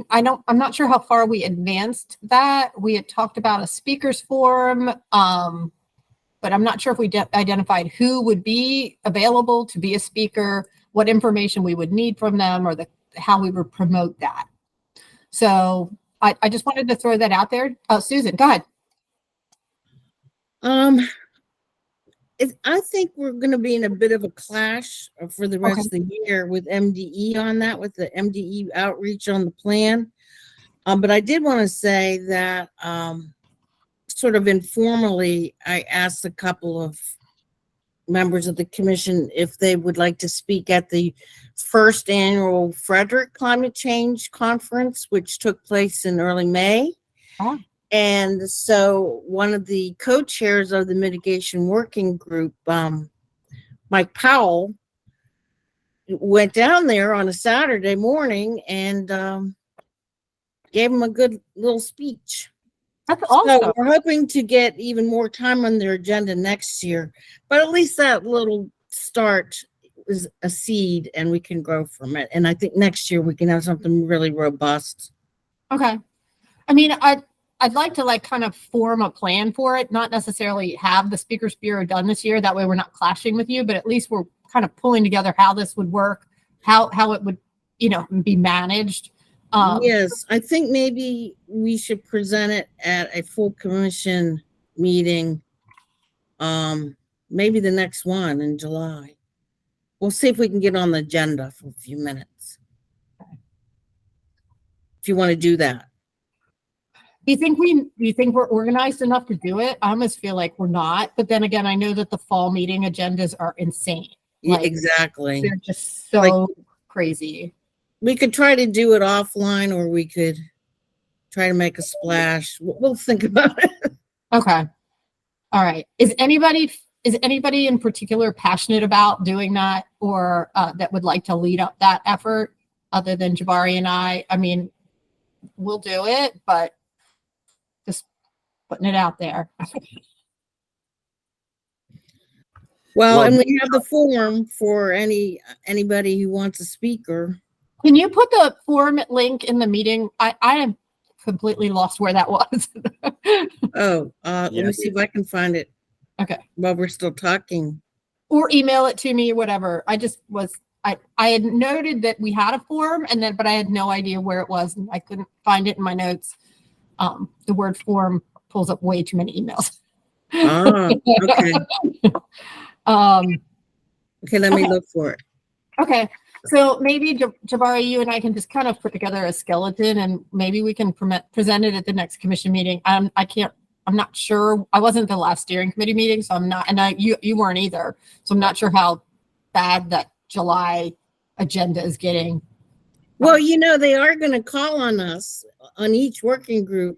I'm not sure how far we advanced that. We had talked about a speakers forum, but I'm not sure if we identified who would be available to be a speaker, what information we would need from them, or how we would promote that. So I just wanted to throw that out there. Susan, go ahead. I think we're going to be in a bit of a clash for the rest of the year with MDE on that, with the MDE outreach on the plan. But I did want to say that sort of informally, I asked a couple of members of the commission if they would like to speak at the first annual Frederick Climate Change Conference, which took place in early May. Oh. And so one of the co-chairs of the mitigation working group, Mike Powell, went down there on a Saturday morning and gave him a good little speech. That's awesome. So we're hoping to get even more time on their agenda next year, but at least that little start is a seed and we can grow from it. And I think next year we can have something really robust. Okay. I mean, I'd like to kind of form a plan for it, not necessarily have the Speakers Bureau done this year. That way we're not clashing with you, but at least we're kind of pulling together how this would work, how it would, be managed. Yes, I think maybe we should present it at a full commission meeting. Maybe the next one in July. We'll see if we can get on the agenda for a few minutes. If you want to do that. Do you think we're organized enough to do it? I almost feel like we're not, but then again, I know that the fall meeting agendas are insane. Yeah, exactly. They're just so crazy. We could try to do it offline, or we could try to make a splash. We'll think about it. Okay. All right. Is anybody in particular passionate about doing that, or that would like to lead up that effort other than Jabari and I? I mean, we'll do it, but just putting it out there. Well, and we have the form for anybody who wants a speaker. Can you put the forum link in the meeting? I am completely lost where that was. Let me see if I can find it. Okay. While we're still talking. Or email it to me or whatever. I had noted that we had a forum but I had no idea where it was and I couldn't find it in my notes. The word forum pulls up way too many emails. Okay. Okay, let me look for it. Okay. So maybe Jabari, you and I can just kind of put together a skeleton and maybe we can present it at the next commission meeting. I'm not sure. I wasn't the last steering committee meeting, so I'm not, and you weren't either. So I'm not sure how bad that July agenda is getting. Well, they are going to call on us on each working group.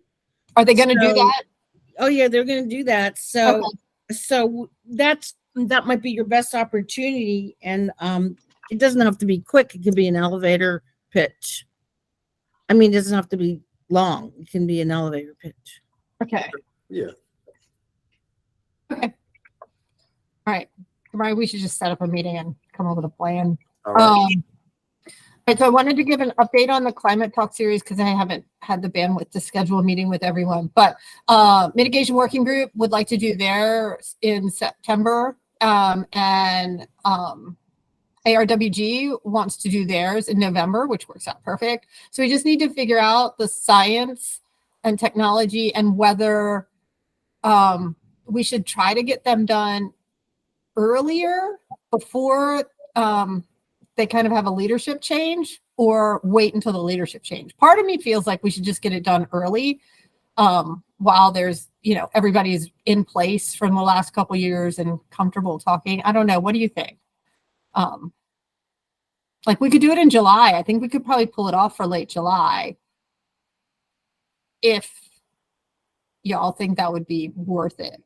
Are they going to do that? Oh yeah, they're going to do that. So that might be your best opportunity. And it doesn't have to be quick. It can be an elevator pitch. I mean, it doesn't have to be long. It can be an elevator pitch. Okay. Yeah. Okay. All right. Right. We should just set up a meeting and come up with a plan. All right. Right, so I wanted to give an update on the climate talk series because I haven't had the bandwidth to schedule a meeting with everyone. But mitigation working group would like to do theirs in September, and ARWG wants to do theirs in November, which works out perfect. So we just need to figure out the science and technology and whether we should try to get them done earlier before they kind of have a leadership change, or wait until the leadership change. Part of me feels like we should just get it done early while there's, everybody's in place from the last couple of years and comfortable talking. I don't know. What do you think? We could do it in July. I think we could probably pull it off for late July if y'all think that would be worth it.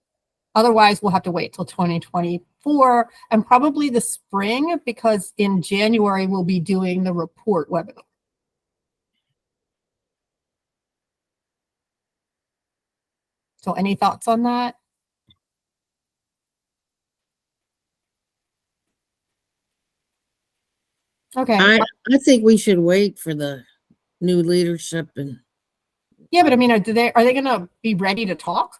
Otherwise, we'll have to wait till 2024 and probably the spring, because in January, we'll be doing the report webinar. So any thoughts on that? Okay. I think we should wait for the new leadership and, Yeah, but I mean, are they gonna be ready to talk?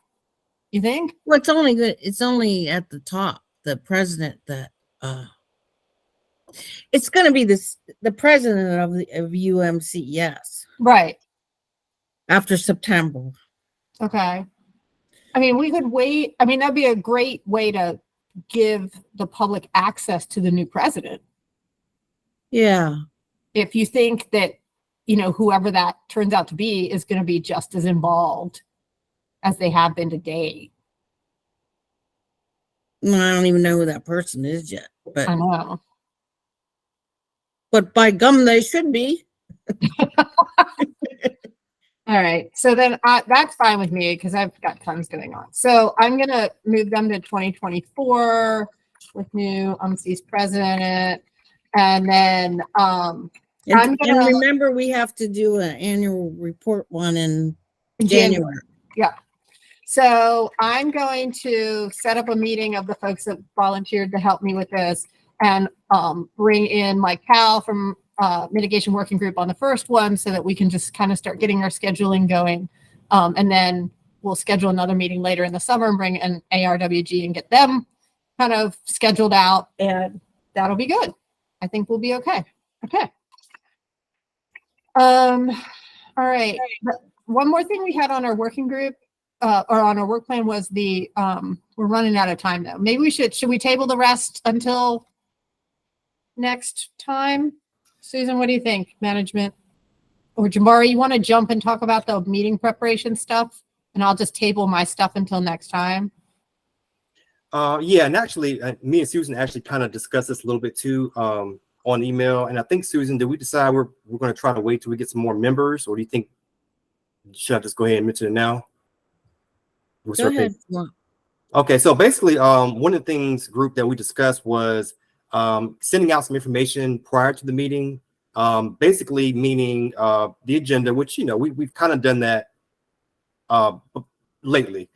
You think? well, it's only good, it's only at the top, the president that, it's gonna be the president of UMCS Right. after September. Okay. I mean, we could wait. I mean, that'd be a great way to give the public access to the new president. Yeah, If you think that, whoever that turns out to be is going to be just as involved as they have been to date. no, I don't even know who that person is yet, I know. but by gum, they should be. All right. So then that's fine with me because I've got tons going on. So I'm going to move them to 2024 with new UMC's president. And then I'm And gonna- remember, we have to do an annual report one in January. Yeah. So I'm going to set up a meeting of the folks that volunteered to help me with this and bring in Mike Powell from Mitigation Working Group on the first one so that we can just kind of start getting our scheduling going. And then we'll schedule another meeting later in the summer and bring in ARWG and get them kind of scheduled out, and that'll be good. I think we'll be okay. Okay. All right. One more thing we had on our working group or on our work plan was we're running out of time though. Maybe should we table the rest until next time? Susan, what do you think? Management or Jamari, you want to jump and talk about the meeting preparation stuff, and I'll just table my stuff until next time. Yeah, and actually, me and Susan actually kind of discussed this a little bit too on email. And I think, Susan, did we decide we're going to try to wait till we get some more members, or do you think should I just go ahead and mention it now? Go ahead. Well, Okay, so basically, one of the things group that we discussed was sending out some information prior to the meeting. Basically, meaning the agenda, which we've kind of done that lately.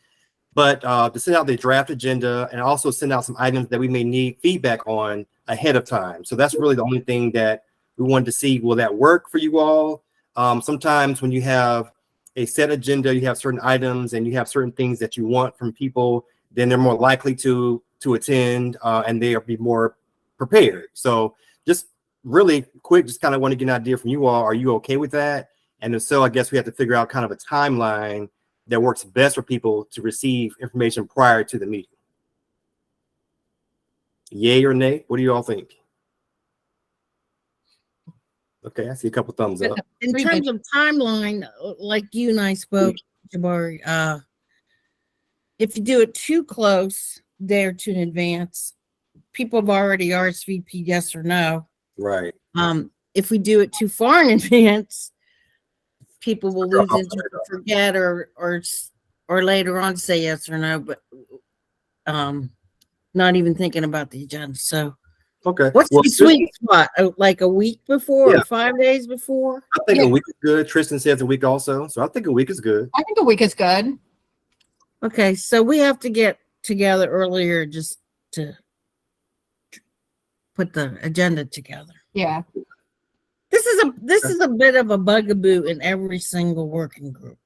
But to send out the draft agenda and also send out some items that we may need feedback on ahead of time. So that's really the only thing that we wanted to see. Will that work for you all? Sometimes when you have a set agenda, you have certain items and you have certain things that you want from people, then they're more likely to attend and they'll be more prepared. So just really quick, just kind of want to get an idea from you all. Are you okay with that? And if so, I guess we have to figure out kind of a timeline that works best for people to receive information prior to the meeting. Yay or nay? What do you all think? Okay, I see a couple thumbs up. in terms of timeline, like you and I spoke, Jabari, if you do it too close, day or two in advance, people have already RSVP yes or no. Right. If we do it too far in advance, people will lose interest, forget, or later on say yes or no, but not even thinking about the agenda. So Okay. what's Well, the sweet spot? Like a week before Yeah. or 5 days before? I think a week is good. Tristan says a week also. So I think a week is good. I think a week is good. Okay, so we have to get together earlier just to put the agenda together. Yeah. This is a bit of a bugaboo in every single working group.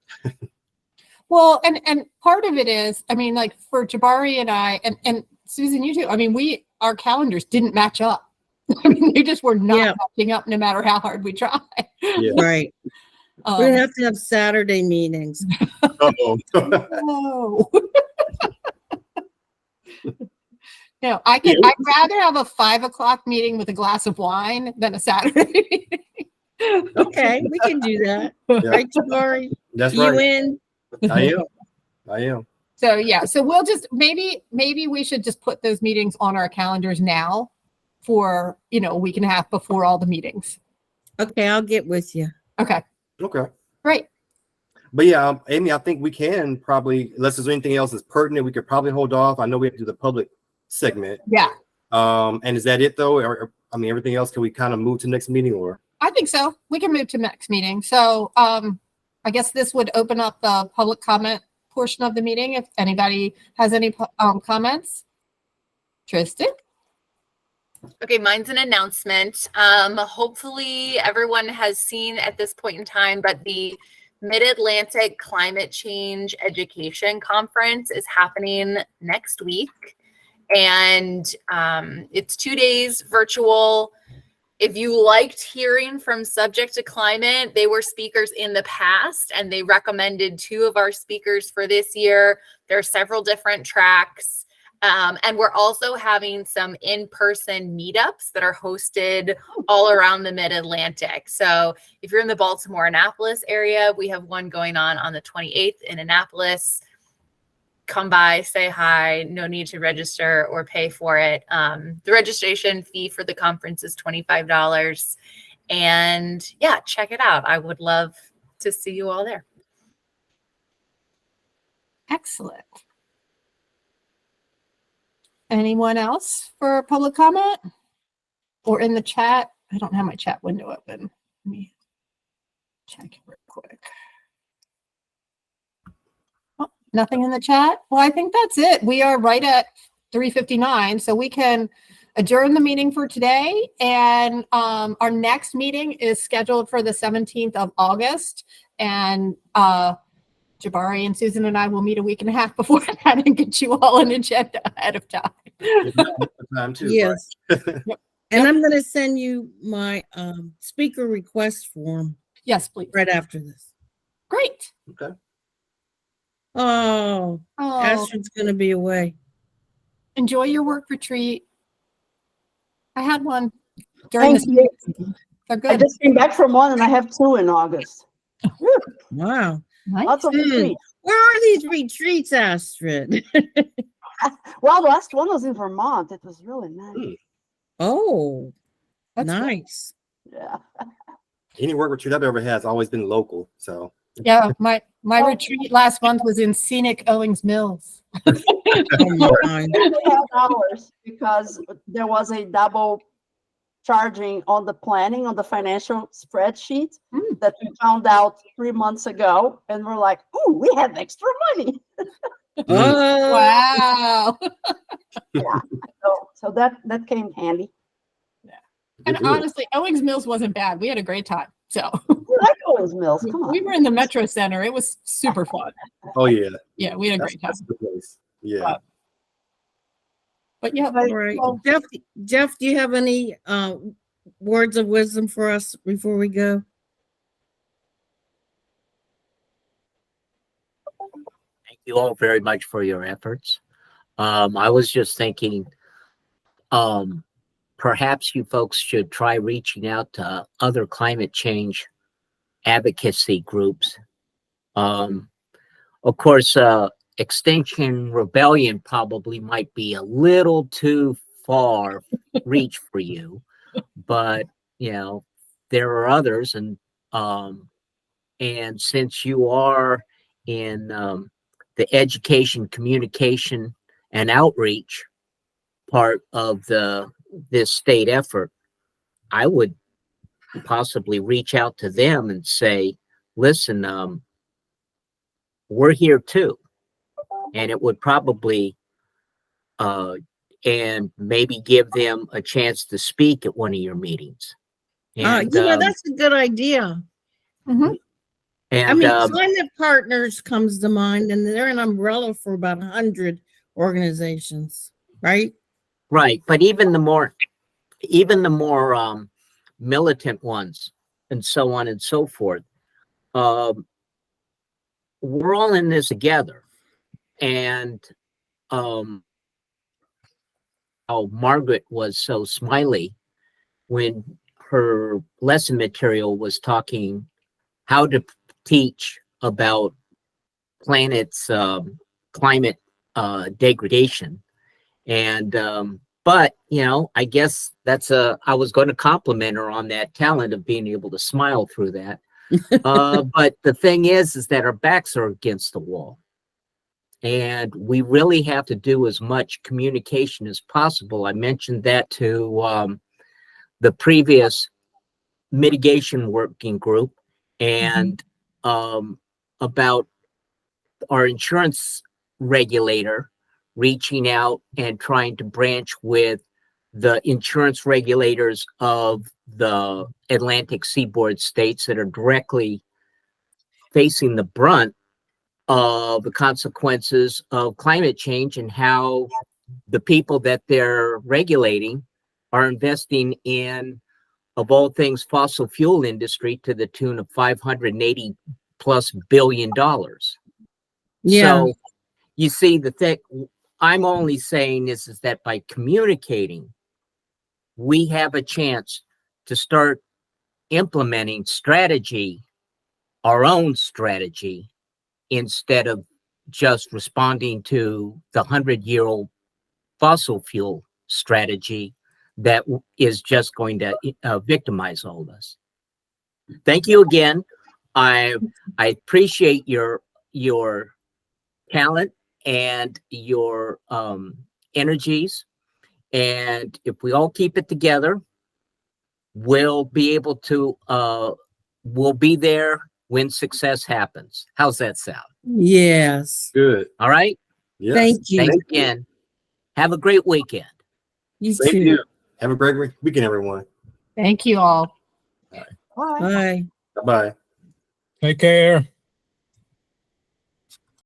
Well, and part of it is, I mean, like for Jabari and I, and Susan, you too. I mean, our calendars didn't match up. I mean, they just were not matching up no matter how hard we tried. Yeah. Right. We're gonna have to have Saturday meetings. Uh-oh. No. No, I'd rather have a 5 o'clock meeting with a glass of wine than a Saturday meeting. Okay, we can do that. Right, Jabari? That's You right. in? I am. So yeah, so we'll just maybe we should just put those meetings on our calendars now for a week and a half before all the meetings. Okay, I'll get with you. Okay, Okay. great. But yeah, Amy, I think we can probably, unless there's anything else that's pertinent, we could probably hold off. I know we have to do the public segment. Yeah, And is that it though? Or I mean, everything else, can we kind of move to next meeting or? I think so. We can move to next meeting. So I guess this would open up the public comment portion of the meeting, if anybody has any comments. Tristan? Okay, mine's an announcement. Hopefully everyone has seen at this point in time, but the Mid-Atlantic Climate Change Education Conference is happening next week. And it's 2 days virtual. If you liked hearing from Subject to Climate, they were speakers in the past and they recommended 2 of our speakers for this year. There are several different tracks. And we're also having some in-person meetups that are hosted all around the Mid-Atlantic. So if you're in the Baltimore, Annapolis area, we have one going on the 28th in Annapolis. Come by, say hi, no need to register or pay for it. The registration fee for the conference is $25. And yeah, check it out. I would love to see you all there. Excellent. Anyone else for public comment or in the chat? I don't have my chat window open. Let me check it real quick. Oh, nothing in the chat. Well, I think that's it. We are right at 3:59, so we can adjourn the meeting for today. And our next meeting is scheduled for the 17th of August. And Jabari and Susan and I will meet a week and a half before that and get you all an agenda ahead of time. Time too, Yes. right? And I'm gonna send you my speaker request form Yes, please. right after this. Great. Okay. Oh, Oh, Astrid's gonna be away. enjoy your work retreat. I had one during Thank the you. season. They're I good. just came back from one and I have 2 in August. Wow. Nice. Lots of retreats. Where are these retreats, Astrid? Well, the last one was in Vermont. It was really nice. Oh, That's good. nice. Yeah. Any work retreat I've ever had has always been local. So Yeah, my retreat last month was in scenic Owings Mills. Oh my. We had ours because there was a double charging on the planning on the financial spreadsheet Mm. that we found out 3 months ago. And we're like, oh, we have extra money. Oh, Wow. So that came handy. And Good deal. honestly, Owings Mills wasn't bad. We had a great time. So We like Owens Mills. Come on. we were in the Metro Center. It was super fun. Oh yeah, Yeah, we had a that's, great time. that's the place. Yeah. But yeah, all right. well, Jeff, do you have any words of wisdom for us before we go? Thank you all very much for your efforts. I was just thinking, perhaps you folks should try reaching out to other climate change advocacy groups. Of course, Extinction Rebellion probably might be a little too far reach for you, but you know, there are others, and since you are in the education, communication, and outreach part of this state effort, I would possibly reach out to them and say, listen, we're here too. And it would probably, and maybe give them a chance to speak at one of your meetings. And, Yeah, that's a good idea. mhm. and I mean, Climate Partners comes to mind, and they're an umbrella for about 100 organizations, right? right. But even the more militant ones and so on and so forth, we're all in this together. And how Margaret was so smiley when her lesson material was talking how to teach about planet's climate degradation. And but you know, I guess I was going to compliment her on that talent of being able to smile through that. But the thing is that our backs are against the wall. And we really have to do as much communication as possible. I mentioned that to the previous mitigation working group, and about our insurance regulator reaching out and trying to branch with the insurance regulators of the Atlantic seaboard states that are directly facing the brunt of the consequences of climate change, and how the people that they're regulating are investing in, of all things, fossil fuel industry to the tune of $580+ billion. Yeah. So you see, the thing I'm only saying is that by communicating, we have a chance to start implementing strategy, our own strategy, instead of just responding to the 100-year-old fossil fuel strategy that is just going to victimize all of us. Thank you again. I appreciate your talent and your energies. And if we all keep it together, we'll be able to, we'll be there when success happens. How's that sound? Yes. Good. All right. Yes. Thank you. Thanks again. Have a great weekend. You Same to too. you. Have a great weekend, everyone. Thank you all. Bye. Bye. Bye-bye. Take care.